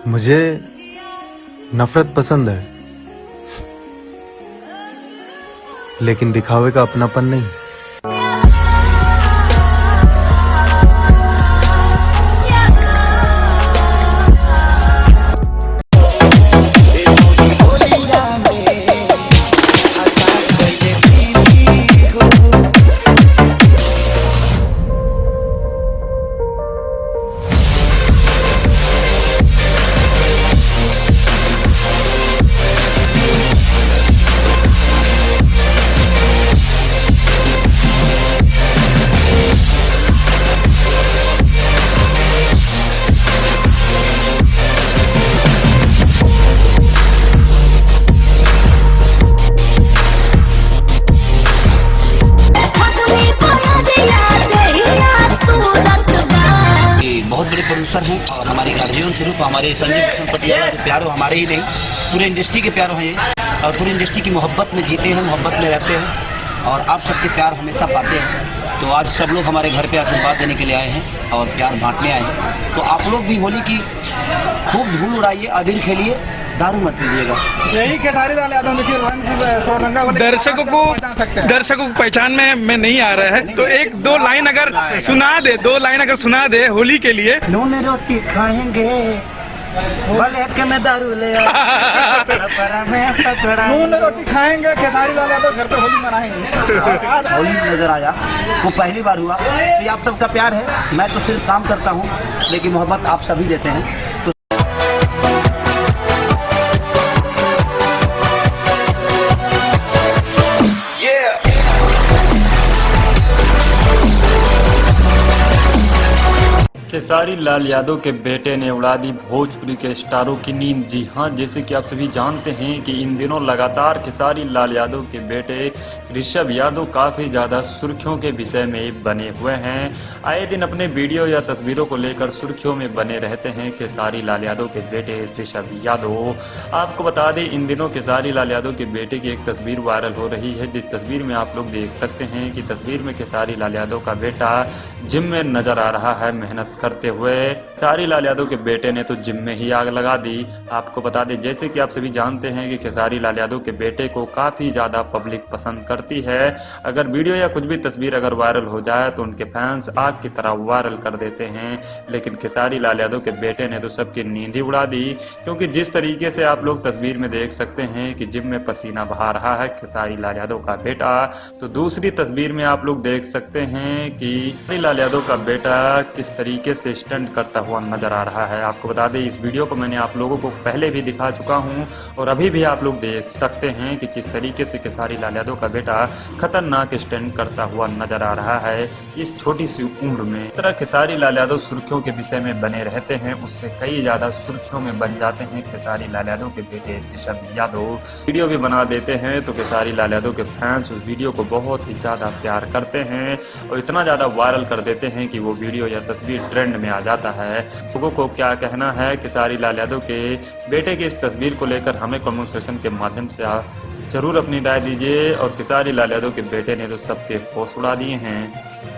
मुझे नफरत पसंद है, लेकिन दिखावे का अपनापन नहीं। बहुत बड़े प्रोड्यूसर हैं और हमारे अर्जुन स्वरूप हमारे संजय किशन पटियाला के प्यारो हमारे ही नहीं पूरे इंडस्ट्री के प्यारो हैं ये, और पूरी इंडस्ट्री की मोहब्बत में जीते हैं, मोहब्बत में रहते हैं और आप सबके प्यार हमेशा पाते हैं। तो आज सब लोग हमारे घर पे आशीर्वाद देने के लिए आए हैं और प्यार बांटने आए हैं। तो आप लोग भी होली की खूब धूल उड़ाइए, अबीर खेलिए, दारू मत पीजिएगा। यही खेसारी लाल यादव देखिए दर्शकों को पहचान में नहीं आ रहा है, तो एक दो लाइन अगर सुना दे होली के लिए। नून रोटी खाएंगे में दारू ले नून रोटी खाएंगे, खेसारी लाल यादव घर पे होली मनाएंगे। होली नजर आया वो पहली बार हुआ। तो ये आप सबका प्यार है, मैं तो सिर्फ काम करता हूँ लेकिन मोहब्बत आप सभी देते हैं। तो खेसारी लाल यादव के बेटे ने उड़ा दी भोजपुरी के स्टारों की नींद। जी हाँ, जैसे कि आप सभी जानते हैं कि इन दिनों लगातार खेसारी लाल यादव के बेटे ऋषभ यादव काफ़ी ज़्यादा सुर्खियों के विषय में बने हुए हैं। आए दिन अपने वीडियो या तस्वीरों को लेकर सुर्खियों में बने रहते हैं खेसारी लाल यादव के बेटे ऋषभ यादव। आपको बता दें, इन दिनों खेसारी लाल यादव के बेटे की एक तस्वीर वायरल हो रही है, जिस तस्वीर में आप लोग देख सकते हैं कि तस्वीर में खेसारी लाल यादव का बेटा जिम में नजर आ रहा है मेहनत करते हुए। खेसारी लाल यादव के बेटे ने तो जिम में ही आग लगा दी। आपको बता दें, जैसे कि आप सभी जानते हैं कि खेसारी लाल यादव के बेटे को काफ़ी ज़्यादा पब्लिक पसंद करती है। अगर वीडियो या कुछ भी तस्वीर अगर वायरल हो जाए तो उनके फैंस आग की तरह वायरल कर देते हैं। लेकिन खेसारी लाल यादव के बेटे ने तो सबकी नींद ही उड़ा दी, क्योंकि जिस तरीके से आप लोग तस्वीर में देख सकते हैं कि जिम में पसीना बहा रहा है खेसारी लाल यादव का बेटा, तो दूसरी तस्वीर में आप लोग देख सकते हैं कि खेसारी लाल यादव का बेटा किस तरीके से स्टंट करता हुआ नजर आ रहा है। आपको बता दें, इस वीडियो को मैंने आप लोगों को पहले भी दिखा चुका हूं और अभी भी आप लोग देख सकते हैं कि किस तरीके से खेसारी लाल यादव का बेटा खतरनाक स्टंट करता हुआ नजर आ रहा है इस छोटी सी उम्र में। इस तरह खेसारी लाल यादव सुर्खियों के विषय में बने रहते हैं, उससे कई ज्यादा सुर्खियों में बन जाते हैं खेसारी लाल यादव के बेटे ऋषभ यादव। वीडियो भी बना देते हैं तो खेसारी लाल यादव के फैंस उस वीडियो को बहुत ही ज्यादा प्यार करते हैं और इतना ज्यादा वायरल कर देते हैं कि वो वीडियो या तस्वीर ट्रेंड में आ जाता है। लोगों को क्या कहना है खेसारी लाल यादव के बेटे की इस तस्वीर को लेकर हमें कमेंट सेक्शन के माध्यम से जरूर अपनी राय दीजिए। और खेसारी लाल यादव के बेटे ने तो सबके होश उड़ा दिए हैं।